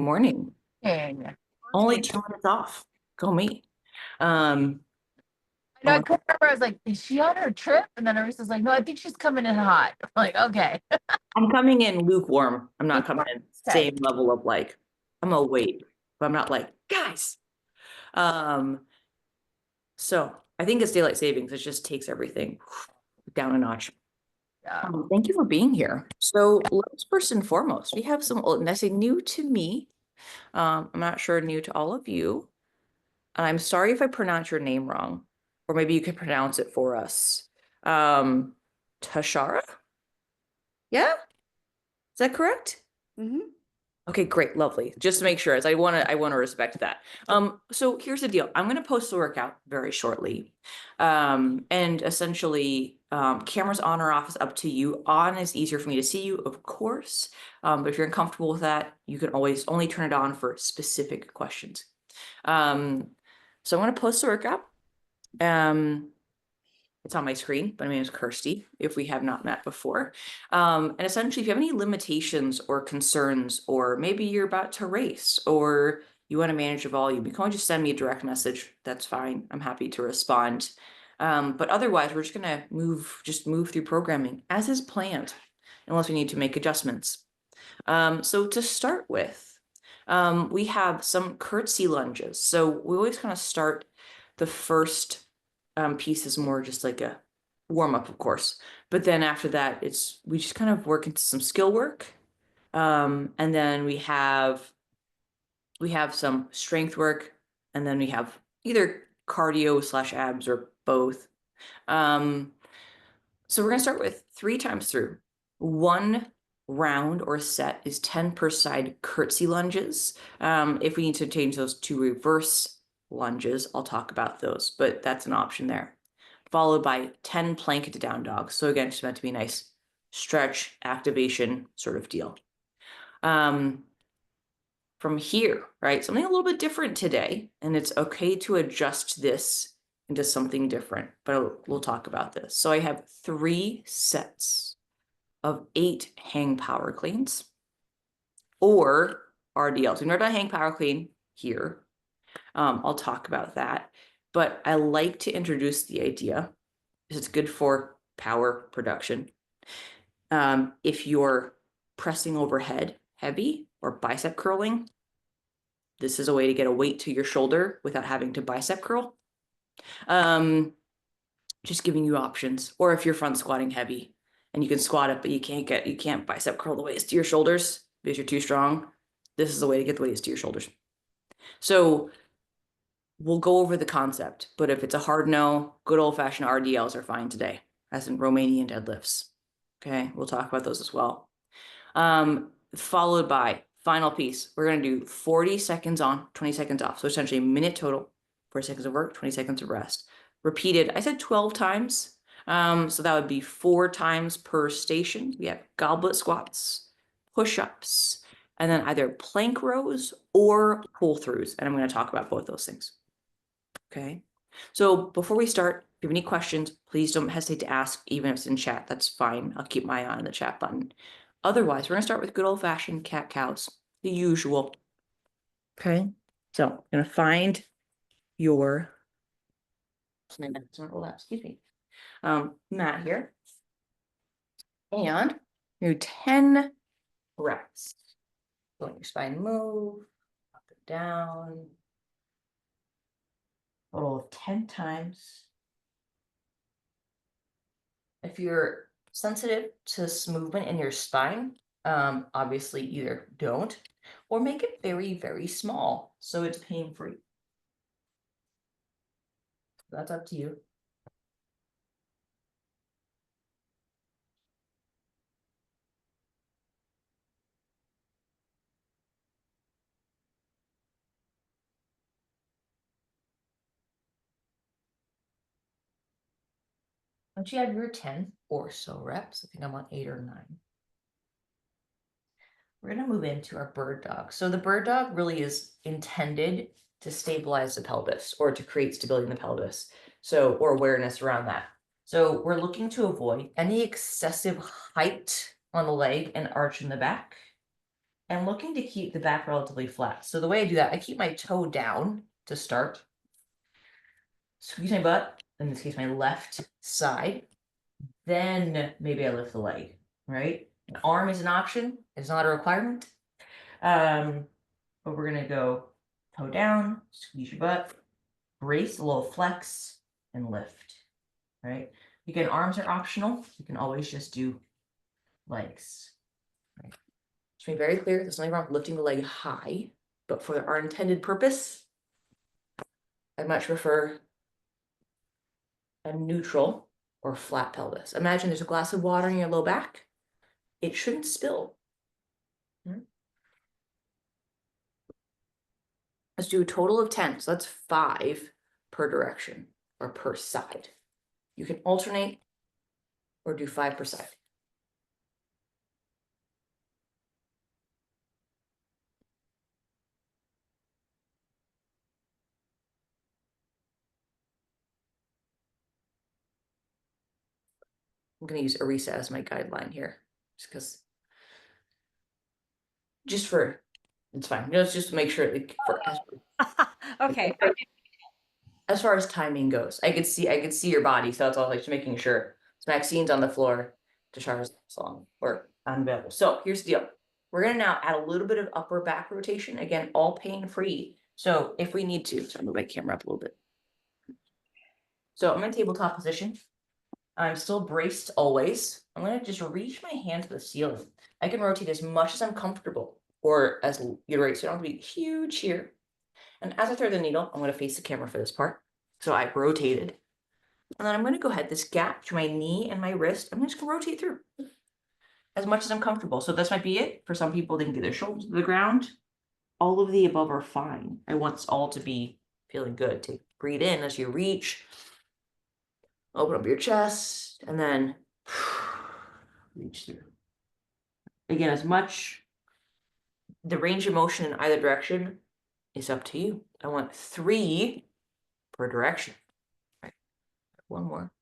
Morning. And Only 2 minutes off. Go me. Um, I know I couldn't remember. I was like, is she on her trip? And then Arissa's like, no, I think she's coming in hot. I'm like, okay. I'm coming in lukewarm. I'm not coming in Okay. same level of like, I'm gonna wait, but I'm not like, guys. Um, so I think it's daylight savings. It just takes everything down a notch. Yeah. Thank you for being here. So let's first and foremost, we have some, and I say new to me. I'm not sure new to all of you. And I'm sorry if I pronounce your name wrong, or maybe you could pronounce it for us. Um, Tashara? Yeah? Is that correct? Mm-hmm. Okay, great, lovely. Just to make sure, as I want to respect that. So here's the deal. I'm gonna post the workout very shortly. And essentially, cameras on or off is up to you. On is easier for me to see you, of course. But if you're uncomfortable with that, you can always only turn it on for specific questions. So I'm gonna post the workout. It's on my screen, but my name is Kirstie, if we have not met before. And essentially, if you have any limitations or concerns, or maybe you're about to race, or you want to manage your volume, you can always just send me a direct message. That's fine. I'm happy to respond. But otherwise, we're just gonna move through programming as is planned, unless we need to make adjustments. So to start with, we have some curtsey lunges. So we always kind of start the first piece is more just like a warm up, of course. But then after that, we just kind of work into some skill work. And then we have some strength work, and then we have either cardio / abs or both. So we're gonna start with 3 times through. 1 round or set is 10 per side curtsey lunges. If we need to change those to reverse lunges, I'll talk about those, but that's an option there. Followed by 10 plank into down dogs. So again, it's meant to be a nice stretch, activation sort of deal. From here, right, something a little bit different today, and it's okay to adjust this into something different, but we'll talk about this. So I have 3 sets of 8 hang power cleans or RDLs. We've never done hang power clean here. I'll talk about that, but I like to introduce the idea because it's good for power production. If you're pressing overhead heavy or bicep curling, this is a way to get a weight to your shoulder without having to bicep curl. Just giving you options. Or if you're front squatting heavy and you can squat it, but you can't bicep curl the weights to your shoulders because you're too strong, this is the way to get the weights to your shoulders. So we'll go over the concept, but if it's a hard no, good old-fashioned RDLs are fine today, as in Romanian deadlifts. Okay, we'll talk about those as well. Followed by final piece, we're going to do 40 seconds on, 20 seconds off. So essentially a minute total, 40 seconds of work, 20 seconds of rest. Repeated, I said 12 times. So that would be 4 times per station. We have goblet squats, push-ups, and then either plank rows or pull-throughs. And I'm going to talk about both those things. Okay. So before we start, if you have any questions, please don't hesitate to ask, even if it's in chat. That's fine. I'll keep my eye on the chat button. Otherwise, we're going to start with good old-fashioned cat-cows, the usual. Okay. So I'm going to find your excuse me, mat here. And do 10 reps. Let your spine move up and down. Total of 10 times. If you're sensitive to this movement in your spine, obviously either don't or make it very, very small so it's pain-free. That's up to you. Once you have your 10 or so reps, I think I'm on 8 or 9. We're going to move into our bird dog. So the bird dog really is intended to stabilize the pelvis or to create stability in the pelvis. So, or awareness around that. So we're looking to avoid any excessive height on the leg and arch in the back. I'm looking to keep the back relatively flat. So the way I do that, I keep my toe down to start. Squeeze my butt, in this case, my left side. Then maybe I lift the leg, right? An arm is an option. It's not a requirement. But we're gonna go toe down, squeeze your butt, brace, a little flex, and lift, right? Again, arms are optional. You can always just do legs. Right? Just be very clear, there's nothing wrong with lifting the leg high, but for our intended purpose, I much prefer a neutral or flat pelvis. Imagine there's a glass of water in your low back. It shouldn't spill. Let's do a total of 10. So that's 5 per direction or per side. You can alternate or do 5 per side. I'm going to use Arisa as my guideline here, just for, it's fine. Let's just make sure, like, Okay. As far as timing goes, I could see your body, so that's all, like, just making sure. So Maxine's on the floor, Tashar's song or unavailable. So here's the deal. We're gonna now add a little bit of upper back rotation. Again, all pain-free. So if we need to, so I'm gonna move my camera up a little bit. So I'm in tabletop position. I'm still braced always. I'm gonna just reach my hand to the ceiling. I can rotate as much as I'm comfortable, or as you're right, so I don't have to be huge here. And as I throw the needle, I'm gonna face the camera for this part. So I rotated. And then I'm gonna go ahead, this gap between my knee and my wrist, I'm just gonna rotate through as much as I'm comfortable. So this might be it. For some people, they can get their shoulders to the ground. All of the above are fine. I want us all to be feeling good. Take breathe in as you reach. Open up your chest and then reach through. Again, as much, the range of motion in either direction is up to you. I want 3 per direction. Right. One more.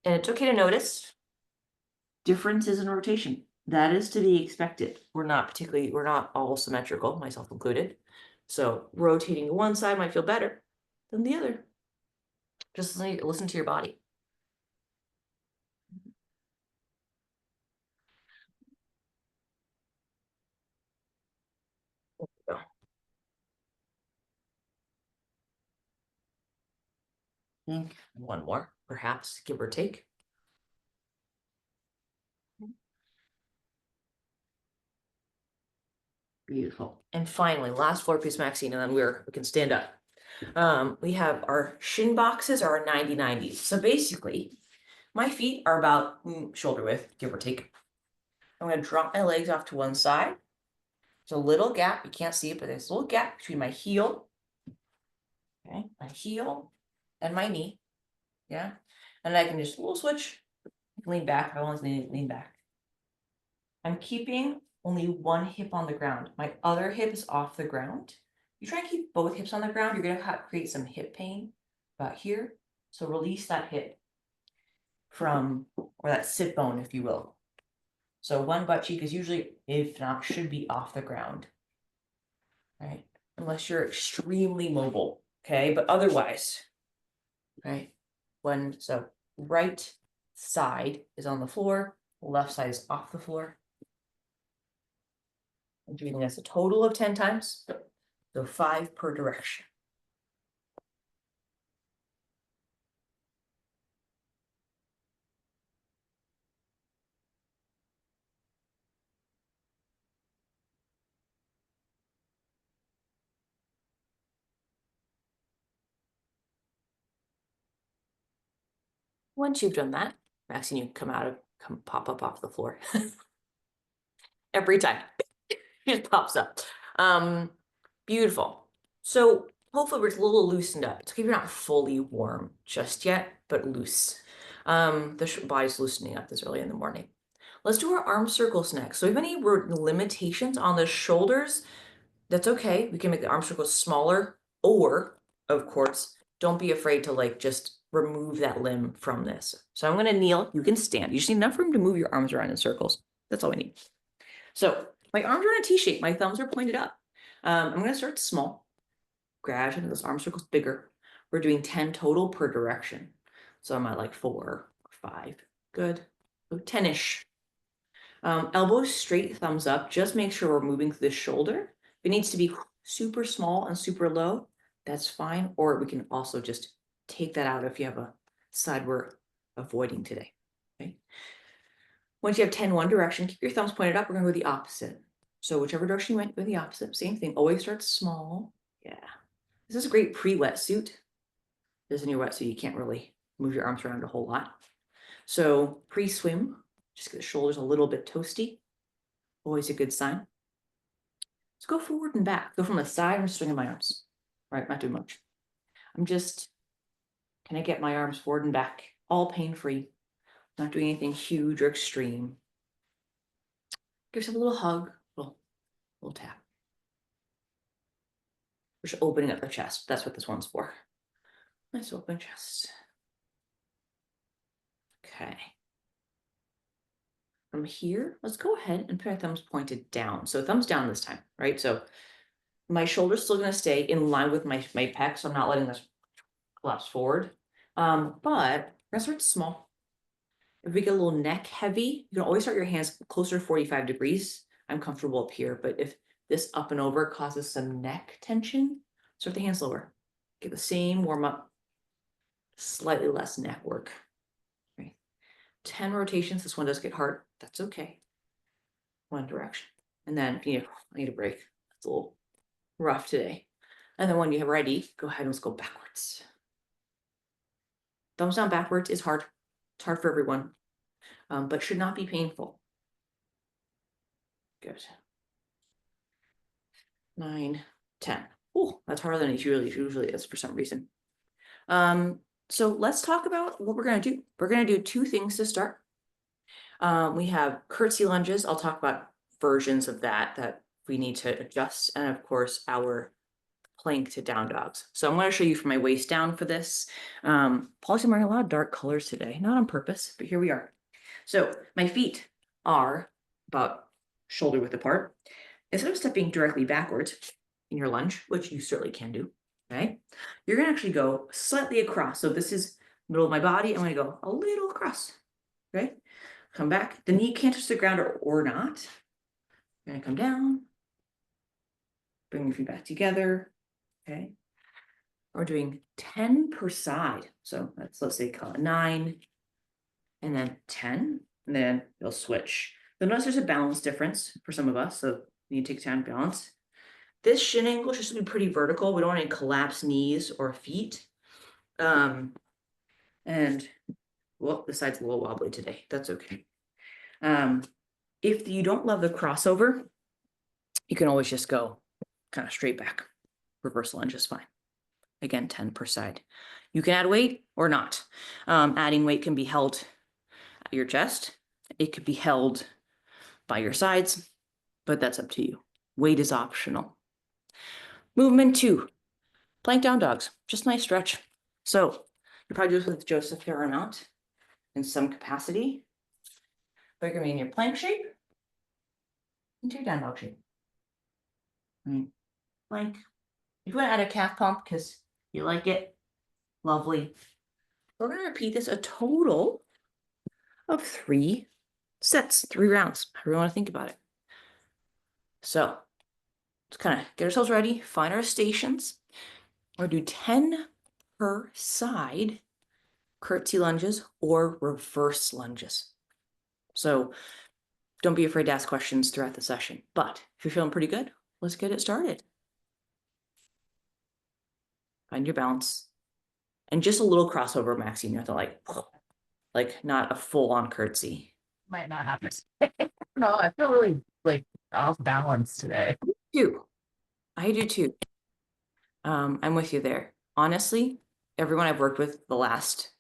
And it's okay to notice differences in rotation. That is to be expected. We're not all symmetrical, myself included. So rotating to one side might feel better than the other. Just listen to your body. One more, perhaps, give or take. Beautiful. And finally, last floor piece, Maxine, and then we can stand up. We have our shin boxes are our 90-90s. So basically, my feet are about shoulder width, give or take. I'm going to drop my legs off to one side. There's a little gap. You can't see it, but there's a little gap between my heel, okay, my heel and my knee. Yeah. And I can just a little switch, lean back if I want to lean back. I'm keeping only one hip on the ground. My other hip is off the ground. You try and keep both hips on the ground, you're going to create some hip pain about here. So release that hip from, or that sit bone, if you will. So one butt cheek is usually, if not, should be off the ground, right? Unless you're extremely mobile, okay? But otherwise, right? So right side is on the floor, left side is off the floor. I'm doing this a total of 10 times, so 5 per direction. Once you've done that, Maxine, you come pop up off the floor. Every time. It just pops up. Beautiful. So hopefully we're a little loosened up. It's okay if you're not fully warm just yet, but loose. The body's loosening up this early in the morning. Let's do our arm circles next. So if any limitations on the shoulders, that's okay. We can make the arm circles smaller, or of course, don't be afraid to like just remove that limb from this. So I'm going to kneel. You can stand. You just need enough room to move your arms around in circles. That's all we need. So my arms are in a T shape. My thumbs are pointed up. I'm going to start small. Gradually, those arm circles bigger. We're doing 10 total per direction. So I'm at like 4 or 5. Good. So 10-ish. Elbows straight, thumbs up. Just make sure we're moving through the shoulder. If it needs to be super small and super low, that's fine. Or we can also just take that out if you have a side we're avoiding today. Okay. Once you have 10 one direction, keep your thumbs pointed up. We're going to go the opposite. So whichever direction you went, go the opposite. Same thing. Always start small. Yeah. This is a great pre-wetsuit. This is in your wetsuit. You can't really move your arms around a whole lot. So pre-swim, just get the shoulders a little bit toasty. Always a good sign. Let's go forward and back. Go from the side. I'm swinging my arms. All right, not doing much. I'm just, can I get my arms forward and back? All pain-free. Not doing anything huge or extreme. Give yourself a little hug, little tap. We're just opening up the chest. That's what this one's for. Nice open chest. Okay. From here, let's go ahead and put our thumbs pointed down. So thumbs down this time, right? So my shoulder's still going to stay in line with my pec, so I'm not letting this collapse forward. But we're going to start small. If we get a little neck heavy, you can always start your hands closer to 45 degrees. I'm comfortable up here, but if this up and over causes some neck tension, start the hands lower. Get the same warm up, slightly less neck work. Right. 10 rotations. This one does get hard. That's okay. One direction. And then if you need a break, it's a little rough today. And then when you're ready, go ahead and let's go backwards. Thumbs down backwards is hard. It's hard for everyone, but should not be painful. Good. 9, 10. Oh, that's harder than it usually is for some reason. So let's talk about what we're going to do. We're going to do 2 things to start. We have curtsey lunges. I'll talk about versions of that we need to adjust. And of course, our plank to down dogs. So I'm going to show you from my waist down for this. Probably I'm wearing a lot of dark colors today, not on purpose, but here we are. So my feet are about shoulder width apart. Instead of stepping directly backwards in your lunge, which you certainly can do, okay, you're going to actually go slightly across. So this is middle of my body. I'm going to go a little across, okay? Come back. The knee can't touch the ground or not. You're going to come down. Bring your feet back together. Okay. We're doing 10 per side. So let's say call it 9 and then 10, and then you'll switch. You'll notice there's a balance difference for some of us. So you need to take time to balance. This shin angle should be pretty vertical. We don't want to collapse knees or feet. And well, the side's a little wobbly today. That's okay. If you don't love the crossover, you can always just go kind of straight back. Reverse lunge is fine. Again, 10 per side. You can add weight or not. Adding weight can be held at your chest. It could be held by your sides, but that's up to you. Weight is optional. Movement 2, plank down dogs. Just nice stretch. So you probably do this with Joseph fair amount in some capacity. But you're going to be in your plank shape into your down dog shape. Right. Plank. If you want to add a calf pump because you like it, lovely. We're going to repeat this a total of 3 sets, 3 rounds, however you want to think about it. So let's kind of get ourselves ready, find our stations. We're going to do 10 per side curtsey lunges or reverse lunges. So don't be afraid to ask questions throughout the session. But if you're feeling pretty good, let's get it started. Find your balance. And just a little crossover, Maxine. You have to like not a full-on curtsy. Might not happen. No, I feel really like off balance today. I do too. I'm with you there. Honestly, everyone I've worked with the last,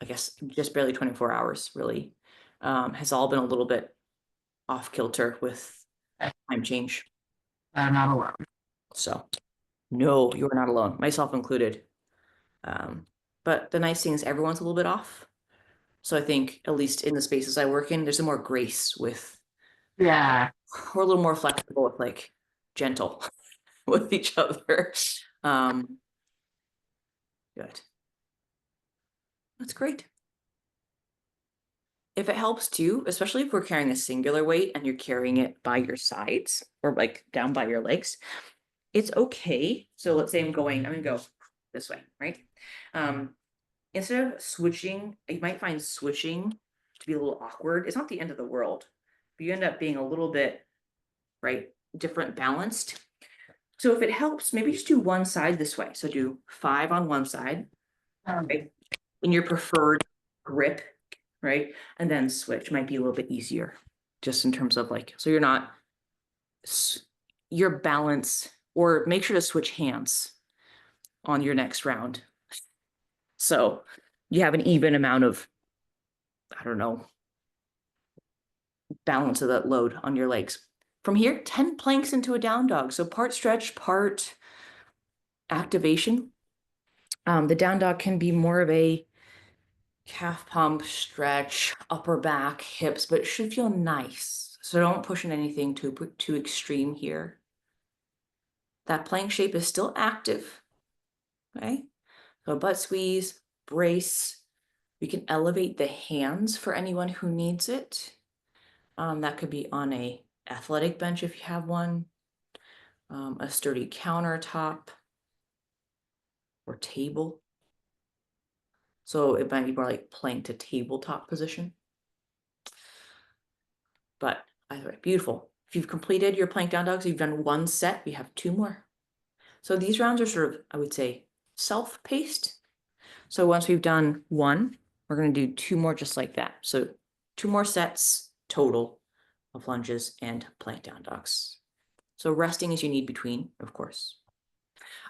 I guess, just barely 24 hours, really, has all been a little bit off kilter with time change. I'm not alone. So, no, you are not alone, myself included. But the nice thing is everyone's a little bit off. So I think, at least in the spaces I work in, there's a more grace with Yeah. We're a little more flexible with like gentle with each other. Good. That's great. If it helps too, especially if we're carrying a singular weight and you're carrying it by your sides or like down by your legs, it's okay. So let's say I'm gonna go this way, right? Instead of switching, you might find switching to be a little awkward. It's not the end of the world, but you end up being a little bit, right, different balanced. So if it helps, maybe just do one side this way. So do 5 on one side, right? In your preferred grip, right? And then switch might be a little bit easier just in terms of like, so you're not, your balance, or make sure to switch hands on your next round. So you have an even amount of, I don't know, balance of that load on your legs. From here, 10 planks into a down dog. So part stretch, part activation. The down dog can be more of a calf pump, stretch, upper back, hips, but it should feel nice. So don't push in anything too extreme here. That plank shape is still active, okay? So butt squeeze, brace. We can elevate the hands for anyone who needs it. That could be on a athletic bench if you have one, a sturdy countertop or table. So it might be more like plank to tabletop position. But either way, beautiful. If you've completed your plank down dogs, you've done one set, we have 2 more. So these rounds are sort of, I would say, self-paced. So once we've done 1, we're going to do 2 more just like that. So 2 more sets total of lunges and plank down dogs. So resting as you need between, of course.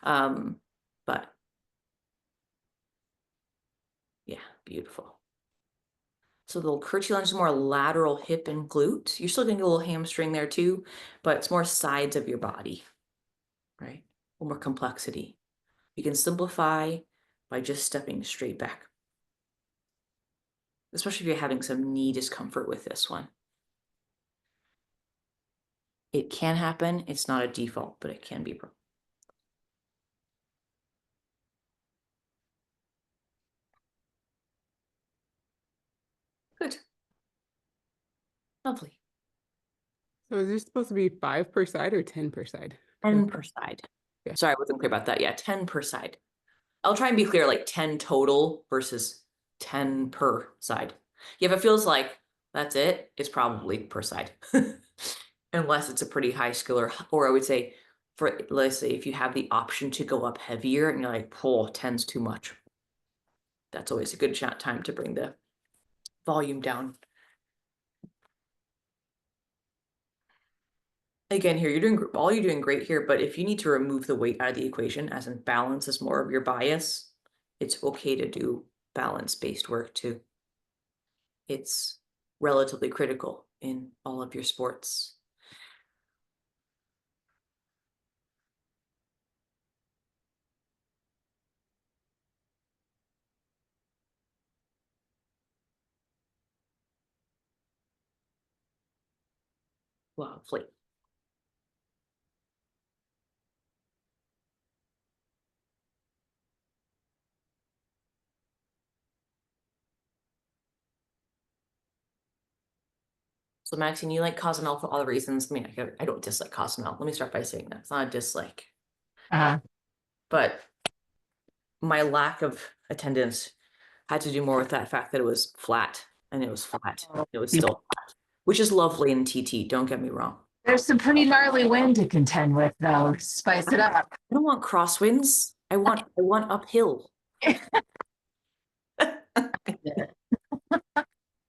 But yeah, beautiful. So the little curtsey lunge is more lateral hip and glute. You're still getting a little hamstring there too, but it's more sides of your body, right? A little more complexity. You can simplify by just stepping straight back, especially if you're having some knee discomfort with this one. It can happen. It's not a default, but it can be. Good. Lovely. So is there supposed to be 5 per side or 10 per side? 10 per side. Yeah. Sorry, I wasn't clear about that. Yeah, 10 per side. I'll try and be clear, like 10 total versus 10 per side. Yeah, if it feels like that's it's probably per side. Unless it's a pretty high skill, or I would say, for let's say if you have the option to go up heavier and you're like, oh, 10's too much. That's always a good time to bring the volume down. Again, here, you're doing great here, but if you need to remove the weight out of the equation, as in balance is more of your bias, it's okay to do balance-based work too. It's relatively critical in all of your sports. Lovely. So Maxine, you like Cozumel for all the reasons. I mean, I don't dislike Cozumel. Let me start by saying that. It's not a dislike. But my lack of attendance had to do more with that fact that it was flat, and it was flat. It was still flat, which is lovely in TT. Don't get me wrong. There's some pretty gnarly wind to contend with, though. Spice it up. I don't want crosswinds. I want uphill.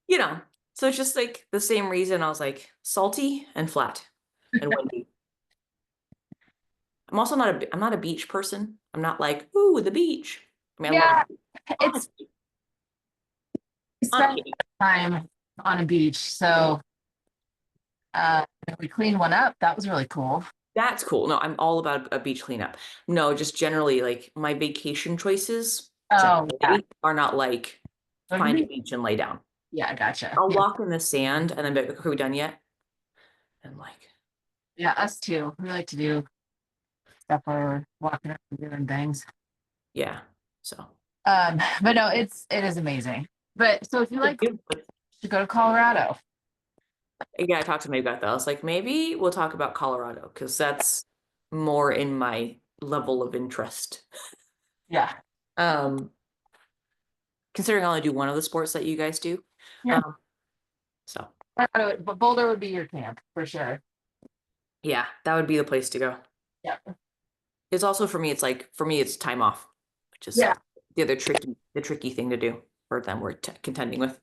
You know, so it's just like the same reason I was like salty and flat and windy. I'm also I'm not a beach person. I'm not like, ooh, the beach. I mean, Yeah, I love it. we spent time on a beach, so we cleaned one up. That was really cool. That's cool. No, I'm all about a beach cleanup. No, just generally like my vacation choices Oh, yeah. are not like find a beach and lay down. Yeah, gotcha. I'll walk in the sand and then be like, okay, are we done yet? and like, Yeah, us too. We like to do stuff where we're walking up and doing things. yeah. So But no, it is amazing. But so if you like But, to go to Colorado, yeah, I talked to maybe about that. I was like, maybe we'll talk about Colorado because that's more in my level of interest. yeah, Considering I only do one of the sports that you guys do. Yeah. So Colorado, but Boulder would be your camp for sure. yeah, that would be the place to go. Yeah. It's also for me, it's time off, which is Yeah. the other tricky thing to do for them we're contending with.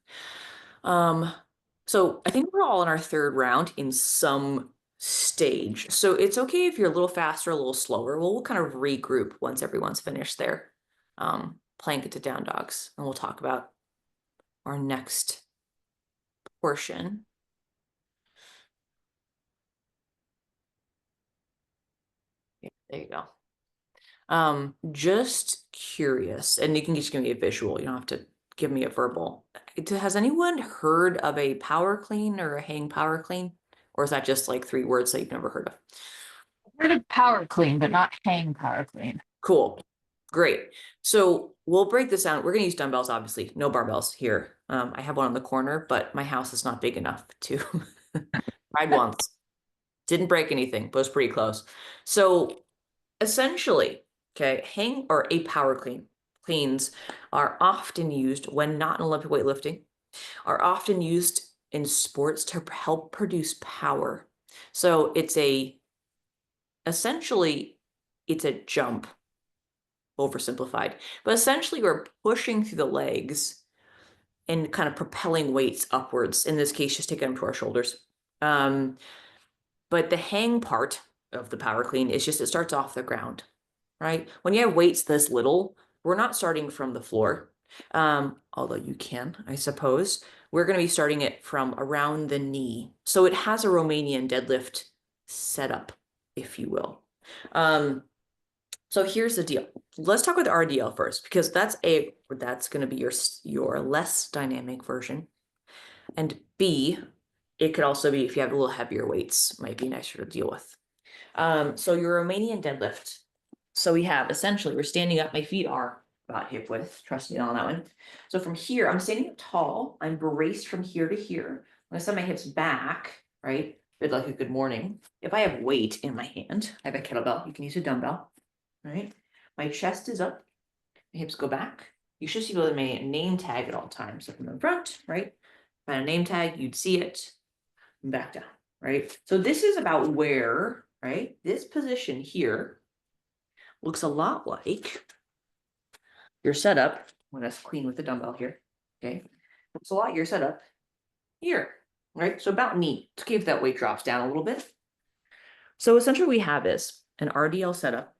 So I think we're all in our third round in some stage. So it's okay if you're a little faster, a little slower. We'll kind of regroup once everyone's finished their playing it to down dogs, and we'll talk about our next portion. Yeah, there you go. Just curious, and you can just give me a visual. You don't have to give me a verbal. Has anyone heard of a power clean or a hang power clean? Or is that just like 3 words that you've never heard of? I've heard of power clean, but not hang power clean. Cool. Great. So we'll break this down. We're going to use dumbbells, obviously. No barbells here. I have one on the corner, but my house is not big enough to tried once. Didn't break anything, but it was pretty close. So essentially, okay, hang or a power cleans are often used when not in Olympic weightlifting, are often used in sports to help produce power. So essentially it's a jump, oversimplified, but essentially we're pushing through the legs and kind of propelling weights upwards. In this case, just taking them to our shoulders. But the hang part of the power clean is just, it starts off the ground, right? When you have weights this little, we're not starting from the floor. Although you can, I suppose. We're going to be starting it from around the knee. So it has a Romanian deadlift setup, if you will. So here's the deal. Let's talk with RDL first, because that's going to be your less dynamic version. And B, it could also be if you have a little heavier weights, might be nicer to deal with. So your Romanian deadlift. So we have essentially, we're standing up, my feet are about hip width, trust me on that one. So from here, I'm standing up tall, I'm braced from here to here. I'm gonna set my hips back, right? Bit like a good morning. If I have weight in my hand, I have a kettlebell, you can use a dumbbell, right? My chest is up, my hips go back. You should see my name tag at all times. So from the front, right? Find a name tag, you'd see it, and back down, right? So this is about where, right? This position here looks a lot like your setup. When that's clean with the dumbbell here, okay? Looks a lot your setup here, right? So about knee. It's okay if that weight drops down a little bit. So essentially what we have is an RDL setup.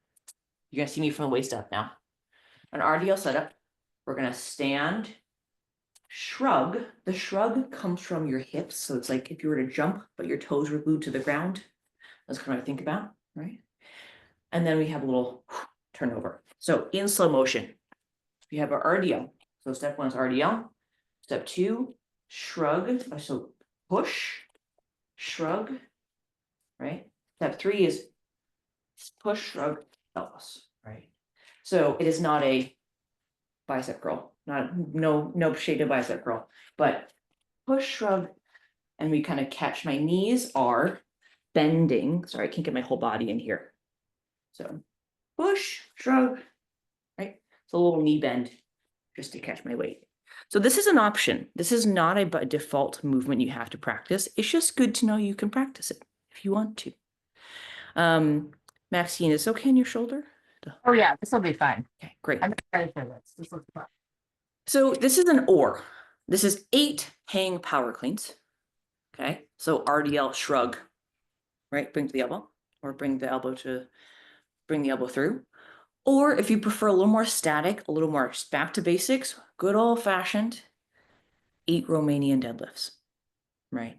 You're gonna see me from the waist up now. An RDL setup. We're gonna stand, shrug. The shrug comes from your hips. So it's like if you were to jump, but your toes were glued to the ground. That's kind of what I think about, right? And then we have a little turnover. So in slow motion, you have our RDL. So step 1 is RDL. Step 2, shrug. So push, shrug, right? Step 3 is push, shrug, elbows, right? So it is not a bicep curl, no shade of bicep curl, but push, shrug, and we kind of catch. My knees are bending. Sorry, I can't get my whole body in here. So push, shrug, right? It's a little knee bend just to catch my weight. So this is an option. This is not a default movement you have to practice. It's just good to know you can practice it if you want to. Maxine, is it okay in your shoulder? Oh yeah, this will be fine. Okay, great. I'm excited for this. This looks fun. So this is an or. This is 8 hang power cleans. Okay, so RDL shrug, right? Bring to the elbow, or bring the elbow through. Or if you prefer a little more static, a little more back to basics, good old fashioned 8 Romanian deadlifts, right?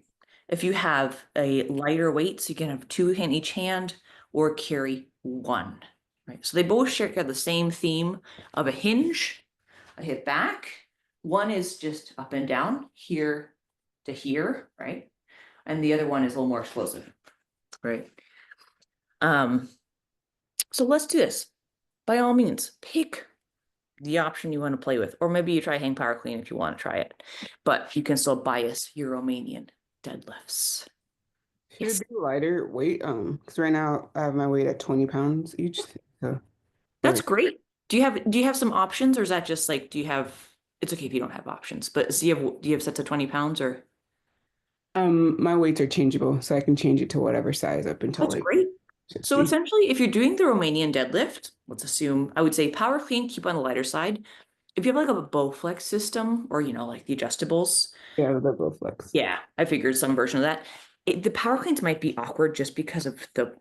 If you have a lighter weight, so you can have 2 in each hand or carry 1, right? So they both share the same theme of a hinge, a hip back. One is just up and down, here to here, right? and the other one is a little more explosive, right? So let's do this. By all means, pick the option you want to play with, or maybe you try hang power clean if you want to try it, but you can still bias your Romanian deadlifts. Should Yes. it be lighter weight? Because right now I have my weight at 20 pounds each. So That's or, great. Do you have some options, or is that just like, do you have, it's okay if you don't have options, but do you have sets of 20 pounds or? my weights are changeable, so I can change it to whatever size up until That's like great. So 60. essentially, if you're doing the Romanian deadlift, let's assume, I would say power clean, keep on the lighter side. If you have like a Bowflex system or, like the adjustables, Yeah, they're both flex. yeah, I figured some version of that. The power cleans might be awkward just because of the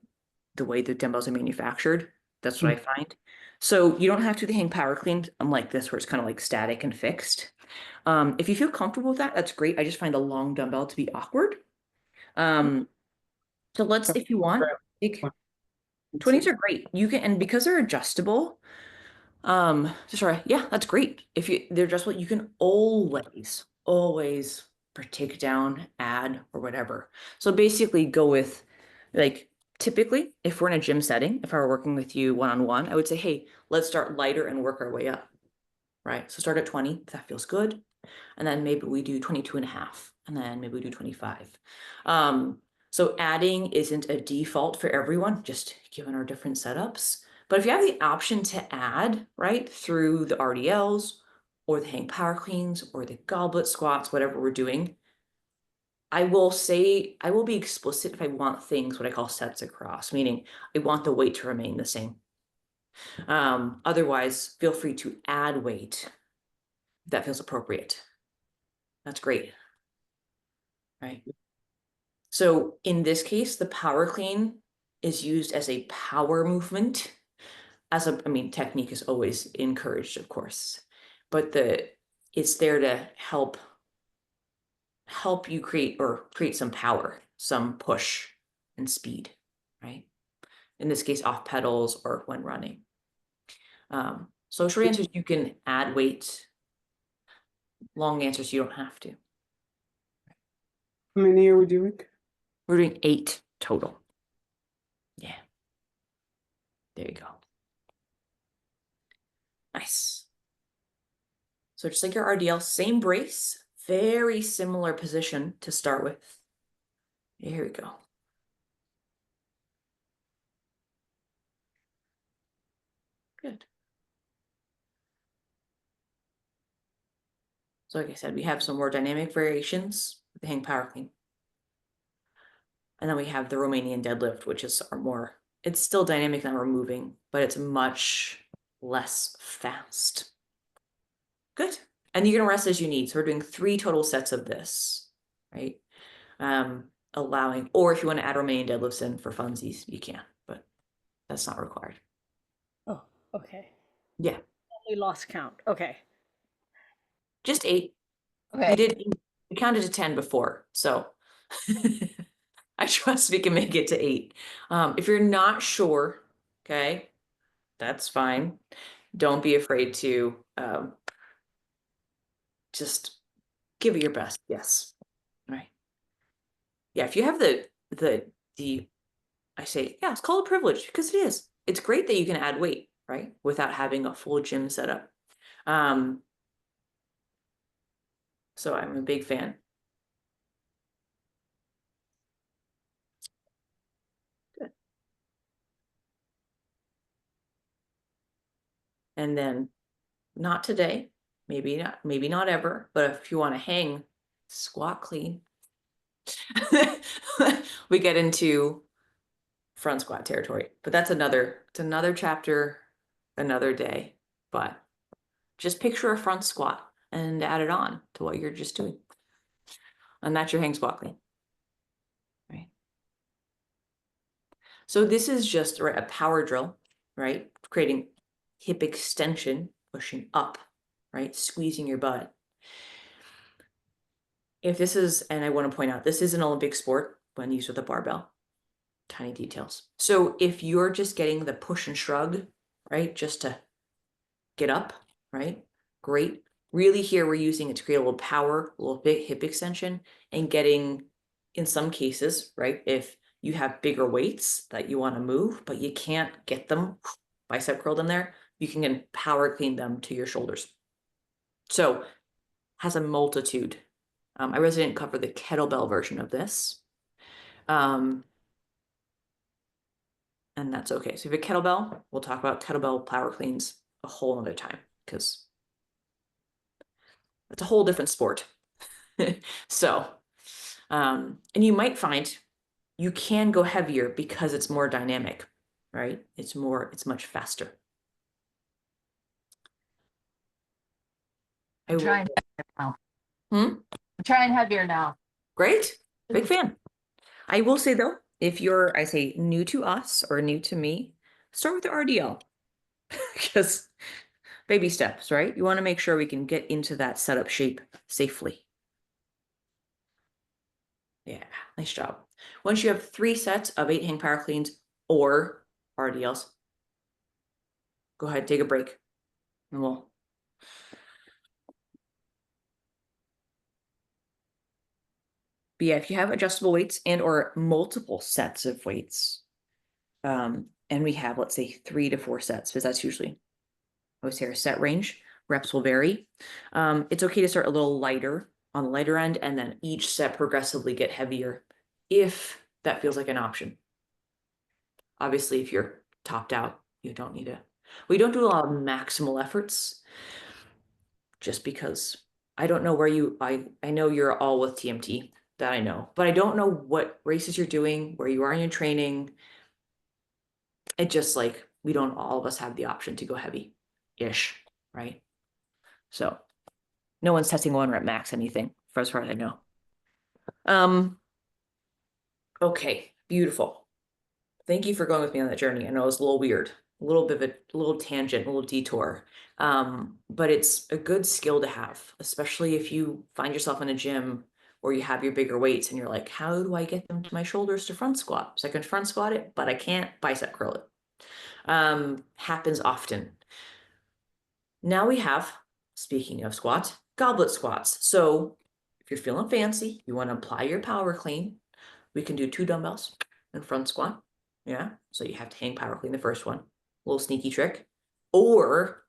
way the dumbbells are manufactured. That's what I find. So you don't have to hang power clean, unlike this where it's kind of like static and fixed. If you feel comfortable with that, that's great. I just find a long dumbbell to be awkward. So let's, if you want, take 20s are great. You can, and because they're adjustable, sorry, yeah, that's great. If they're adjustable, you can always take down, add, or whatever. So basically go with, like, typically, if we're in a gym setting, if I were working with you one-on-one, I would say, hey, let's start lighter and work our way up, right? So start at 20, if that feels good. And then maybe we do 22.5, and then maybe we do 25. So adding isn't a default for everyone, just given our different setups. But if you have the option to add, right, through the RDLs or the hang power cleans or the goblet squats, whatever we're doing, I will say, I will be explicit if I want things, what I call sets across, meaning I want the weight to remain the same. Otherwise, feel free to add weight if that feels appropriate. That's great, right? So in this case, the power clean is used as a power movement. I mean, technique is always encouraged, of course, but it's there to help you create some power, some push and speed, right? In this case, off pedals or when running. So short answers, you can add weight. Long answers, you don't have to. How many are we doing? We're doing 8 total. Yeah. There you go. Nice. So just like your RDL, same brace, very similar position to start with. Here we go. Good. So like I said, we have some more dynamic variations with the hang power clean. And then we have the Romanian deadlift, which is it's still dynamic and we're moving, but it's much less fast. Good. And you can rest as you need. So we're doing 3 total sets of this, right? Allowing, or if you want to add Romanian deadlifts in for funsies, you can, but that's not required. Oh, okay. Yeah. We lost count. Okay. Just 8. Okay. We counted to 10 before, so I trust we can make it to 8. If you're not sure, okay, that's fine. Don't be afraid to just give it your best. Yes. All right. Yeah, if you have the I say, yeah, it's called a privilege because it is. It's great that you can add weight, right? Without having a full gym setup. So I'm a big fan. Good. And then not today, maybe not ever, but if you want to hang squat clean, we get into front squat territory. But it's another chapter, another day. But just picture a front squat and add it on to what you're just doing. And that's your hang squat clean. Right. So this is just a power drill, right? Creating hip extension, pushing up, right? Squeezing your butt. If this is, and I want to point out, this is an Olympic sport when used with a barbell. Tiny details. So if you're just getting the push and shrug, right? Just to get up, right? Great. Really here we're using it to create a little power, a little bit hip extension and getting in some cases, right, if you have bigger weights that you want to move, but you can't get them bicep curled in there, you can power clean them to your shoulders. So has a multitude. I really didn't cover the kettlebell version of this. And that's okay. So if you have a kettlebell, we'll talk about kettlebell power cleans a whole other time because it's a whole different sport. So, and you might find you can go heavier because it's more dynamic, right? It's much faster. I'm trying heavier now. Hmm? I'm trying heavier now. Great. Big fan. I will say though, if you're, I say, new to us or new to me, start with the RDL because baby steps, right? You want to make sure we can get into that setup shape safely. Yeah, nice job. Once you have 3 sets of 8 hang power cleans or RDLs, go ahead, take a break, and we'll. But yeah, if you have adjustable weights and or multiple sets of weights, and we have, let's say, 3 to 4 sets, because that's usually, I would say, our set range. Reps will vary. It's okay to start a little lighter on the lighter end, and then each set progressively get heavier if that feels like an option. Obviously, if you're topped out, you don't need to. We don't do a lot of maximal efforts just because I don't know where I know you're all with TMT, that I know, but I don't know what races you're doing, where you are in your training. It just like, we don't all of us have the option to go heavy-ish, right? So no one's testing 1 rep max anything for as far as I know. Okay, beautiful. Thank you for going with me on that journey. I know it's a little weird, a little bit of a little tangent, a little detour. But it's a good skill to have, especially if you find yourself in a gym where you have your bigger weights and you're like, how do I get them to my shoulders to front squat? So I can front squat it, but I can't bicep curl it. Happens often. Now we have, speaking of squats, goblet squats. So if you're feeling fancy, you want to apply your power clean, we can do 2 dumbbells and front squat. Yeah. So you have to hang power clean the first one, a little sneaky trick, or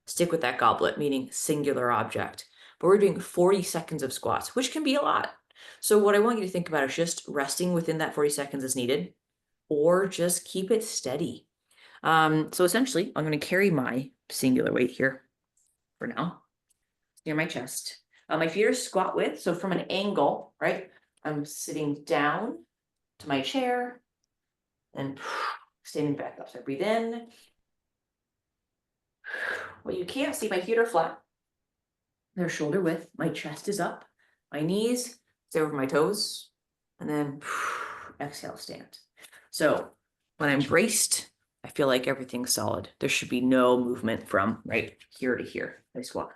stick with that goblet, meaning singular object. But we're doing 40 seconds of squats, which can be a lot. So what I want you to think about is just resting within that 40 seconds as needed, or just keep it steady. So essentially, I'm going to carry my singular weight here for now, near my chest. My feet are squat width, so from an angle, right? I'm sitting down to my chair and standing back up. So I breathe in. Well, you can't see, my feet are flat. They're shoulder width. My chest is up. My knees stay over my toes. And then exhale, stand. So when I'm braced, I feel like everything's solid. There should be no movement from right here to here. I squat.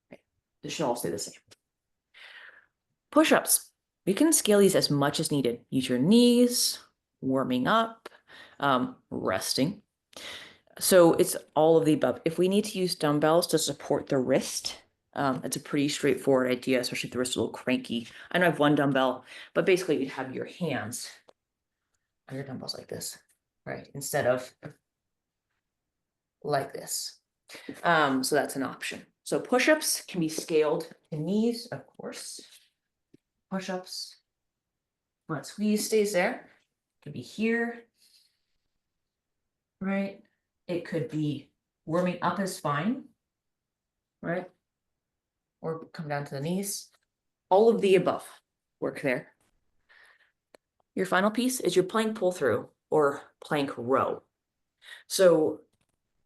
Right. This should all stay the same. Push-ups. We can scale these as much as needed. Use your knees, warming up, resting. So it's all of the above. If we need to use dumbbells to support the wrist, it's a pretty straightforward idea, especially if the wrist is a little cranky. I know I have 1 dumbbell, but basically you have your hands on your dumbbells like this, right? Instead of like this. So that's an option. So push-ups can be scaled to knees, of course. Push-ups. When squeeze stays there, it could be here, right? It could be warming up is fine, right? Or come down to the knees. All of the above work there. Your final piece is your plank pull through or plank row. So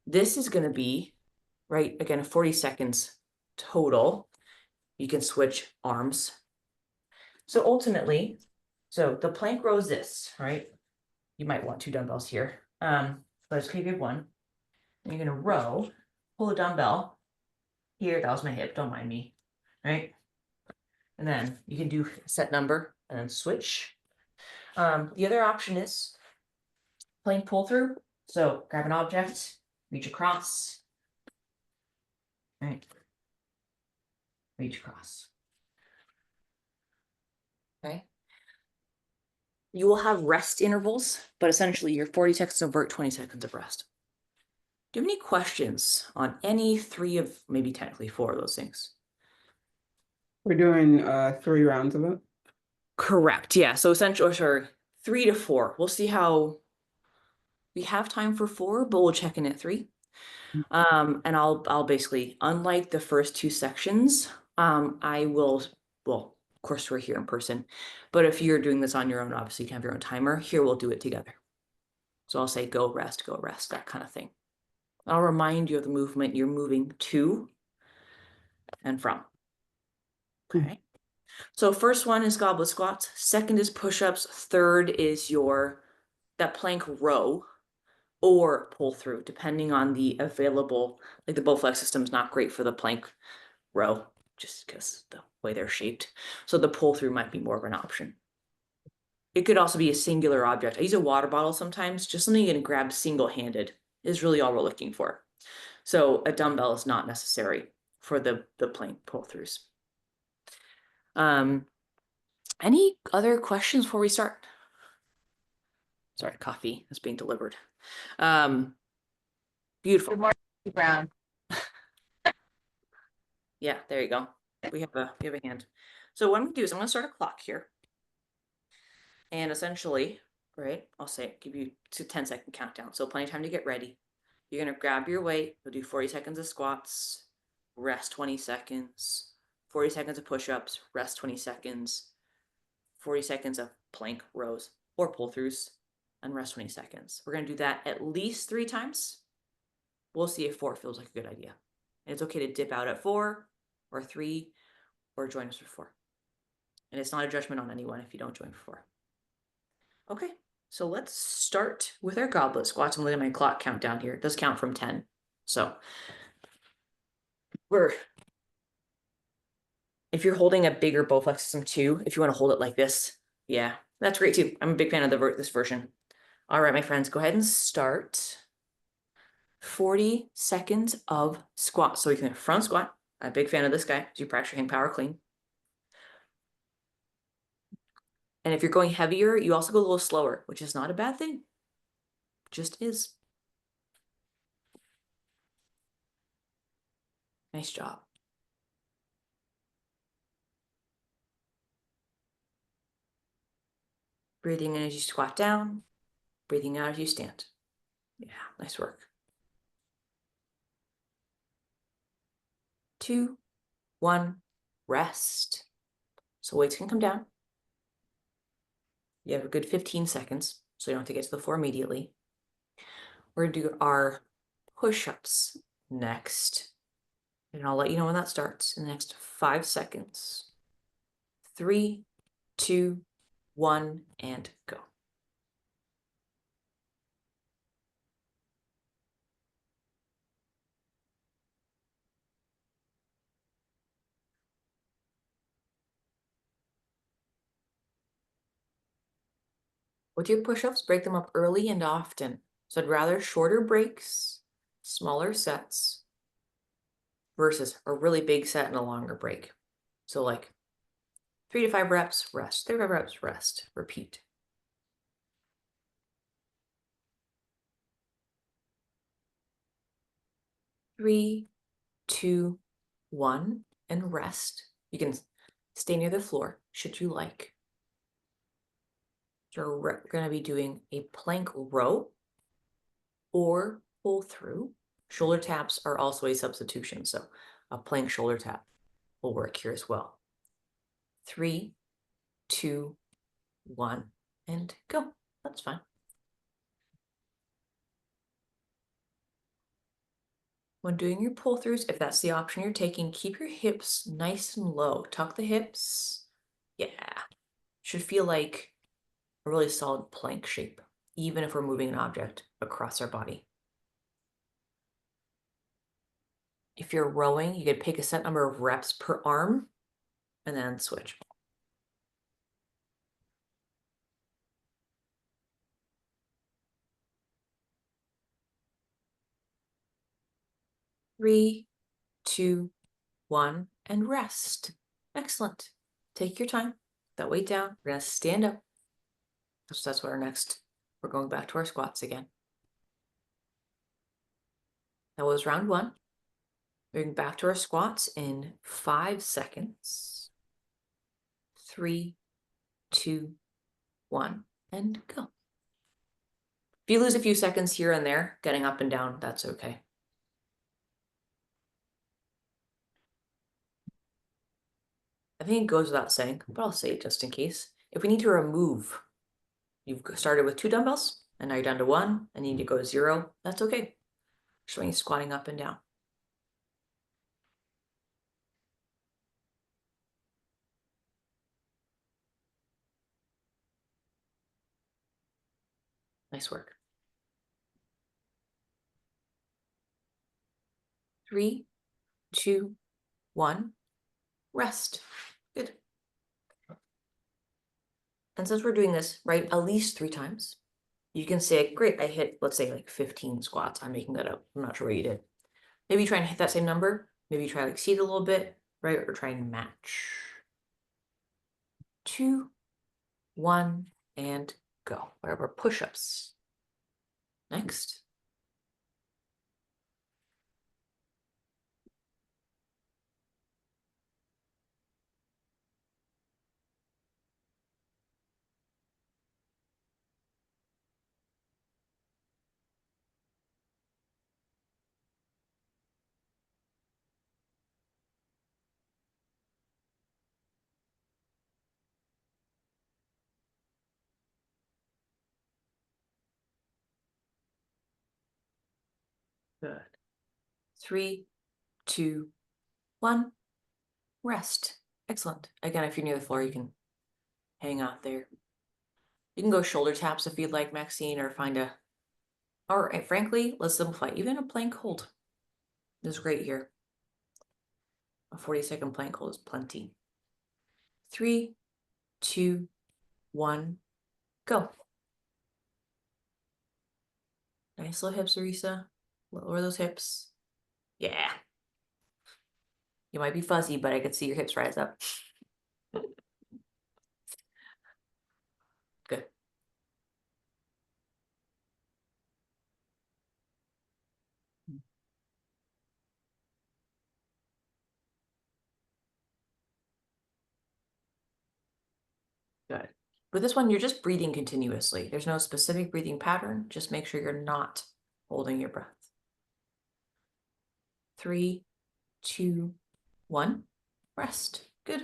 this is going to be, right, again, 40 seconds total. You can switch arms. So ultimately, so the plank row is this, right? You might want 2 dumbbells here. But it's okay if you have 1. And you're going to row, pull a dumbbell. Here, that was my hip, don't mind me, right? And then you can do set number and then switch. The other option is plank pull through. So grab an object, reach across, right? Reach across. Okay. You will have rest intervals, but essentially you're 40 seconds of vert, 20 seconds of rest. Do you have any questions on any 3 of maybe technically 4 of those things? We're doing 3 rounds of it. Correct. Yeah. So essentially, or sorry, 3 to 4. We'll see how we have time for 4, but we'll check in at 3. And I'll basically, unlike the first 2 sections, I will, well, of course we're here in person, but if you're doing this on your own, obviously you can have your own timer. Here we'll do it together. So I'll say go rest, that kind of thing. I'll remind you of the movement you're moving to and from. Okay. So first one is goblet squats. Second is push-ups. Third is that plank row or pull through, depending on the available, like the Bowflex system is not great for the plank row, just because the way they're shaped. So the pull through might be more of an option. It could also be a singular object. I use a water bottle sometimes, just something you can grab single-handed is really all we're looking for. So a dumbbell is not necessary for the plank pull throughs. Any other questions before we start? Sorry, coffee is being delivered. Beautiful. Good morning, Brown. Yeah, there you go. We have a hand. So what I'm gonna do is I'm gonna start a clock here. And essentially, right, I'll say give you to 10-second countdown. So plenty of time to get ready. You're gonna grab your weight, you'll do 40 seconds of squats, rest 20 seconds, 40 seconds of push-ups, rest 20 seconds, 40 seconds of plank rows or pull-throughs, and rest 20 seconds. We're gonna do that at least 3 times. We'll see if 4 feels like a good idea. And it's okay to dip out at 4 or 3 or join us for 4. And it's not a judgment on anyone if you don't join for 4. Okay, so let's start with our goblet squats. I'm looking at my clock countdown here. It does count from 10. So if you're holding a bigger Bowflex system too, if you want to hold it like this, yeah, that's great too. I'm a big fan of this version. All right, my friends, go ahead and start 40 seconds of squat. So you can front squat. I'm a big fan of this guy. So you practice your hand power clean. And if you're going heavier, you also go a little slower, which is not a bad thing. Just is. Nice job. Breathing in as you squat down, breathing out as you stand. Yeah, nice work. 2, 1, rest. So weights can come down. You have a good 15 seconds, so you don't have to get to the floor immediately. We're gonna do our push-ups next. And I'll let you know when that starts in the next 5 seconds. 3, 2, 1, and go. With your push-ups, break them up early and often. So I'd rather shorter breaks, smaller sets, versus a really big set and a longer break. So like 3 to 5 reps, rest, 3 to 5 reps, rest, repeat. Three, 2, 1, and rest. You can stay near the floor, should you like. So we're gonna be doing a plank row or pull through. Shoulder taps are also a substitution, so a plank shoulder tap will work here as well. 3, 2, 1, and go. That's fine. When doing your pull throughs, if that's the option you're taking, keep your hips nice and low. Tuck the hips. Yeah. Should feel like a really solid plank shape, even if we're moving an object across our body. If you're rowing, you could pick a set number of reps per arm and then switch. Three, 2, 1, and rest. Excellent. Take your time. That weight down. We're gonna stand up. So that's what we're going back to our squats again. That was round 1. We're going back to our squats in 5 seconds. 3, 2, 1, and go. If you lose a few seconds here and there, getting up and down, that's okay. I think it goes without saying, but I'll say it just in case. If we need to remove, you've started with 2 dumbbells, and now you're down to 1, and you need to go to 0, that's okay. Showing you squatting up and down. Nice work. 3, 2, 1, rest. Good. And since we're doing this, right, at least 3 times, you can say, great, I hit, let's say like 15 squats. I'm making that up. I'm not sure what you did. Maybe try and hit that same number. Maybe try to exceed a little bit, right? Or try and match. 2, 1, and go. Whatever, push-ups. Next. Good. 3, 2, 1, rest. Excellent. Again, if you're near the floor, you can hang out there. You can go shoulder taps if you'd like, Maxine, or find a, or frankly, let's simplify. Even a plank hold is great here. A 40-second plank hold is plenty. 3, 2, 1, go. Nice little hips, Arisa. Lower those hips. Yeah. You might be fuzzy, but I could see your hips rise up. Good. Good. With this one, you're just breathing continuously. There's no specific breathing pattern. Just make sure you're not holding your breath. 3, 2, 1, rest. Good.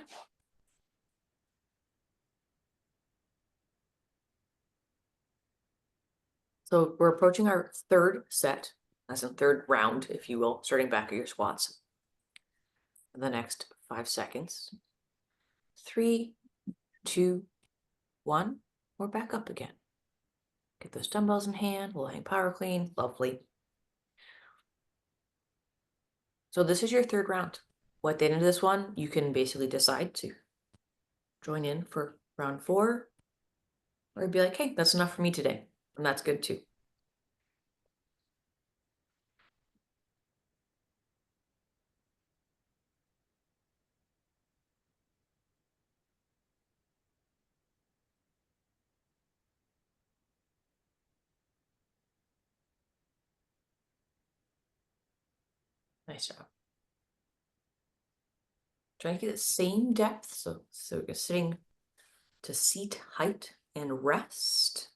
So we're approaching our 3rd set, as a 3rd round, if you will, starting back at your squats. In the next 5 seconds. 3, 2, 1, we're back up again. Get those dumbbells in hand, we'll hang power clean, lovely. So this is your 3rd round. At the end of this one, you can basically decide to join in for round 4, or be like, hey, that's enough for me today. And that's good too. Nice job. Try to get the same depth. So you're sitting to seat height and rest.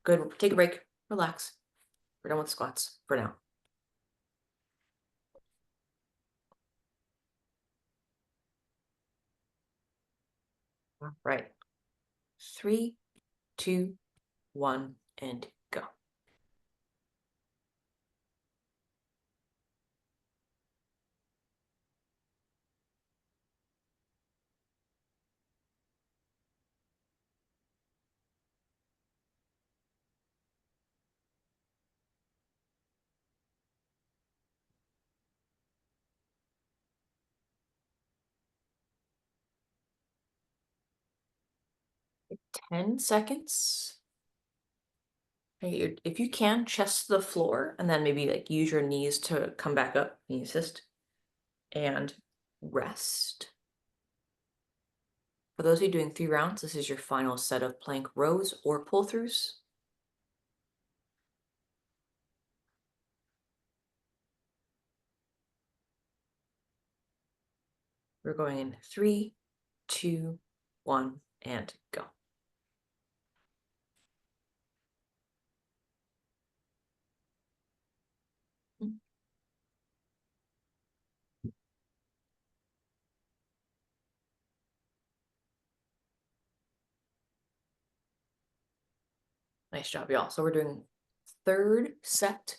Good. Take a break. Relax. We're done with squats for now. All right. 3, 2, 1, and go. Ten seconds. If you can, chest to the floor, and then maybe like use your knees to come back up, knee assist, and rest. For those of you doing 3 rounds, this is your final set of plank rows or pull-throughs. We're going in 3, 2, 1, and go. Nice job, y'all. So we're doing 3rd set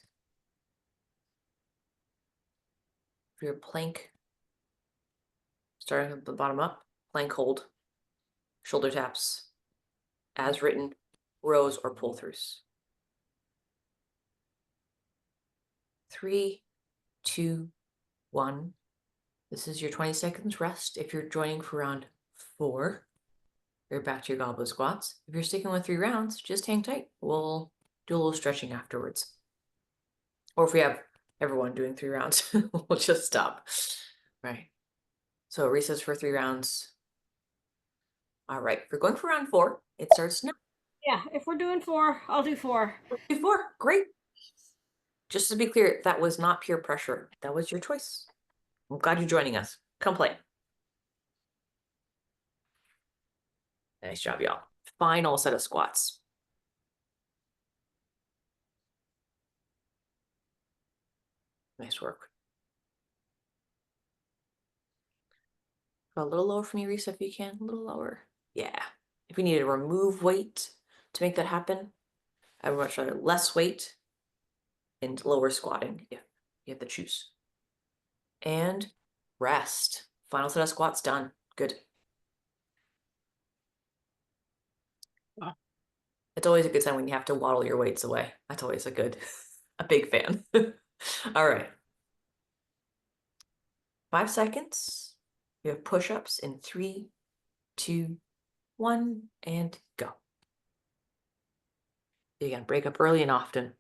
for your plank. Starting at the bottom up, plank hold, shoulder taps, as written, rows or pull-throughs. 3, 2, 1. This is your 20 seconds rest. If you're joining for round 4, you're back to your goblet squats. If you're sticking with 3 rounds, just hang tight. We'll do a little stretching afterwards. Or if we have everyone doing 3 rounds, we'll just stop. Right. So recess for 3 rounds. All right, if you're going for round 4, it starts now. Yeah, if we're doing 4, I'll do 4. 4, great. Just to be clear, that was not peer pressure. That was your choice. I'm glad you're joining us. Come play. Nice job, y'all. Final set of squats. Nice work. Go a little lower for me, Risa, if you can. A little lower. Yeah. If you need to remove weight to make that happen, I would much rather less weight and lower squatting if you have to choose. And rest. Final set of squats done. Good. Wow. It's always a good time when you have to waddle your weights away. That's always a big fan. All right. 5 seconds. You have push-ups in 3, 2, 1, and go. You can break up early and often.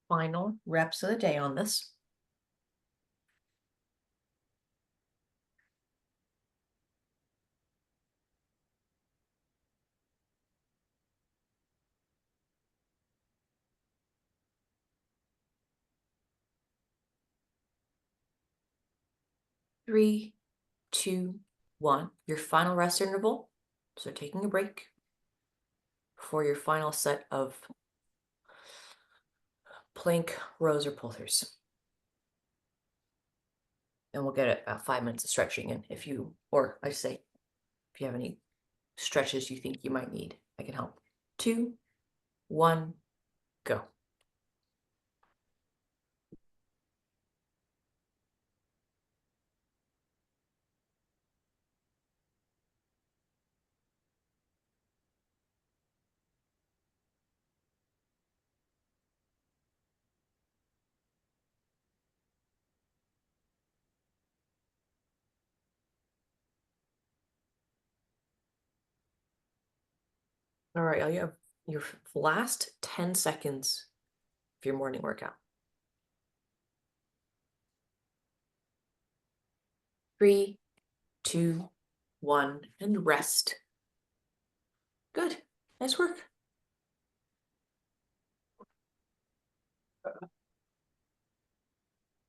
Final reps of the day on this. Three, 2, 1. Your final rest interval. So taking a break for your final set of plank rows or pull-throughs. And we'll get about 5 minutes of stretching in if you, or I say, if you have any stretches you think you might need, I can help. 2, 1, go. All right, you have your last 10 seconds of your morning workout. 3, 2, 1, and rest. Good. Nice work.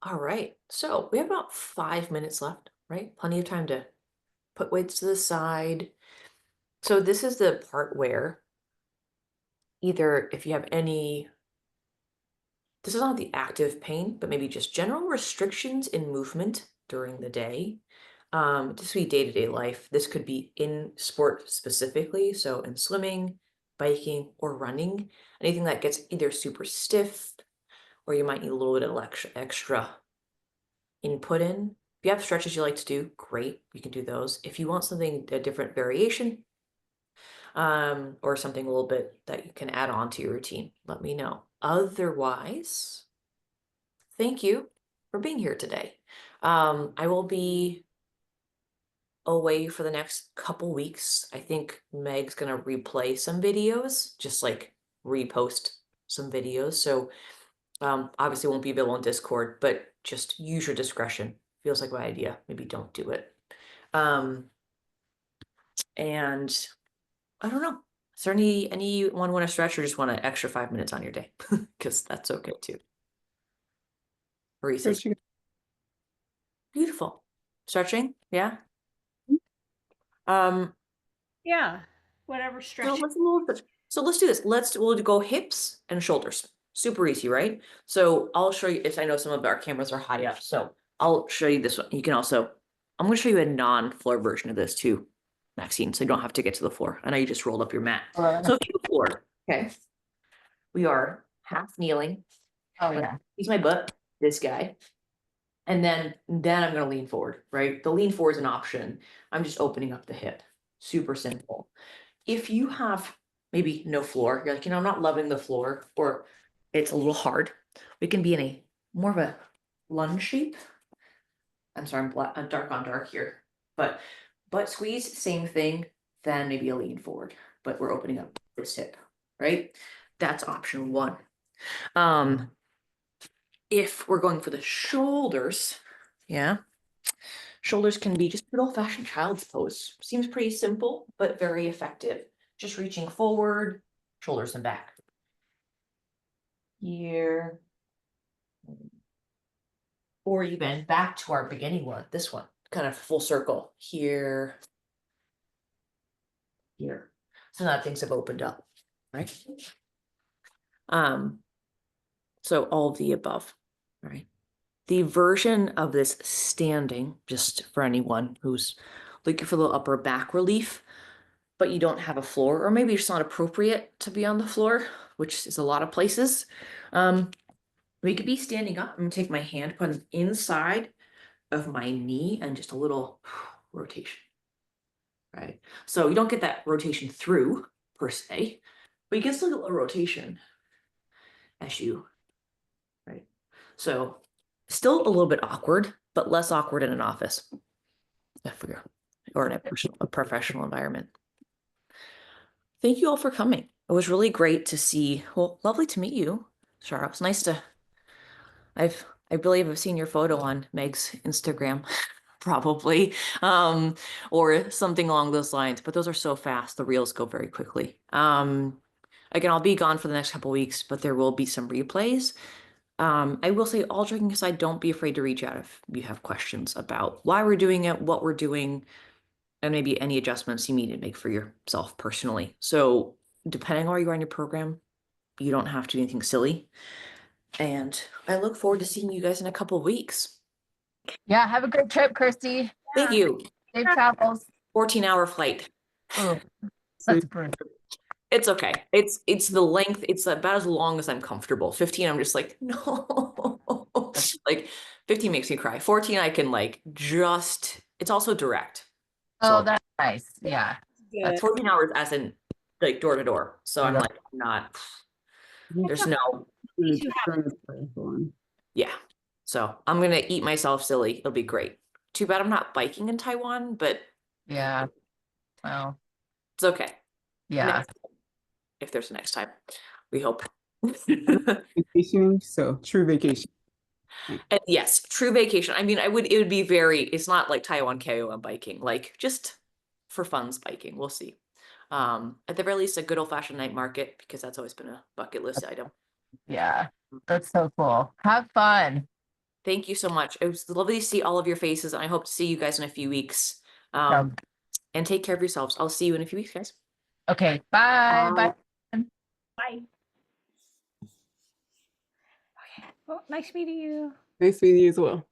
All right, so we have about 5 minutes left, right? Plenty of time to put weights to the side. So this is the part where either if you have any, this is not the active pain, but maybe just general restrictions in movement during the day. This could be day-to-day life. This could be in sport specifically, so in swimming, biking, or running. Anything that gets either super stiff, or you might need a little bit of extra input in. If you have stretches you like to do, great, you can do those. If you want something, a different variation, or something a little bit that you can add on to your routine, let me know. Otherwise, thank you for being here today. I will be away for the next couple weeks. I think Meg's gonna replay some videos, just like repost some videos. So obviously won't be available on Discord, but just use your discretion. Feels like my idea. Maybe don't do it. And I don't know. Is there anyone want to stretch or just want an extra 5 minutes on your day? Because that's okay too. Reese's Stretching. beautiful. Stretching, yeah. Um, Yeah, whatever so stretch. let's do this. We'll go hips and shoulders. Super easy, right? So I'll show you. If I know some of our cameras are high up, so I'll show you this one. You can also. I'm going to show you a non-floor version of this too, Maxine. So you don't have to get to the floor. I know you just rolled up your mat. So if you floor, okay. We are half kneeling. Oh yeah. He's my butt. This guy. And then I'm going to lean forward, right? The lean forward is an option. I'm just opening up the hip. Super simple. If you have maybe no floor, you're like, I'm not loving the floor, or it's a little hard, we can be in a more of a lunge shape. I'm sorry, I'm dark on dark here, but butt squeeze, same thing, then maybe a lean forward, but we're opening up this hip, right? That's option one. If we're going for the shoulders, yeah, shoulders can be just good old-fashioned child's pose. Seems pretty simple, but very effective. Just reaching forward, shoulders and back. Here. Or even back to our beginning one, this one, kind of full circle. Here. Here. So now things have opened up, right? So all of the above, right? The version of this standing, just for anyone who's looking for a little upper back relief, but you don't have a floor, or maybe it's not appropriate to be on the floor, which is a lot of places. We could be standing up. I'm gonna take my hand, put it inside of my knee, and just a little rotation, right? So you don't get that rotation through per se, but you get still get a little rotation as you, right? So still a little bit awkward, but less awkward in an office, I figure, or in a professional environment. Thank you all for coming. It was really great to see. Well, lovely to meet you, Shara. It was nice to. I believe I've seen your photo on Meg's Instagram, probably, or something along those lines. But those are so fast; the reels go very quickly. Again, I'll be gone for the next couple weeks, but there will be some replays. I will say, all joking aside, don't be afraid to reach out if you have questions about why we're doing it, what we're doing, and maybe any adjustments you need to make for yourself personally. So depending on where you are in your program, you don't have to do anything silly. And I look forward to seeing you guys in a couple of weeks. Yeah. Have a great trip, Kirstie. Thank you. Safe travels. 14-hour flight. Oh, that's brutal. It's okay. It's the length. It's about as long as I'm comfortable. 15, I'm just like, no. Like 15 makes me cry. 14, I can like just, it's also direct. Oh, So that's nice. Yeah. Good. 14 hours as in like door to door. So I'm like, not, there's no, yeah. So I'm going to eat myself silly. It'll be great. Too bad I'm not biking in Taiwan, but Yeah. Well, it's okay. yeah. If there's a next time, we hope. Vacationing, so true vacation. And yes, true vacation. I mean, it would be it's not like Taiwan KOM biking, like just for fun's biking. We'll see. At the very least, a good old fashioned night market, because that's always been a bucket list item. Yeah. That's so cool. Have fun. Thank you so much. It was lovely to see all of your faces, and I hope to see you guys in a few weeks. Yeah. And take care of yourselves. I'll see you in a few weeks, guys. Okay. Bye. Bye. Bye. Okay. Well, nice meeting you. Nice meeting you as well.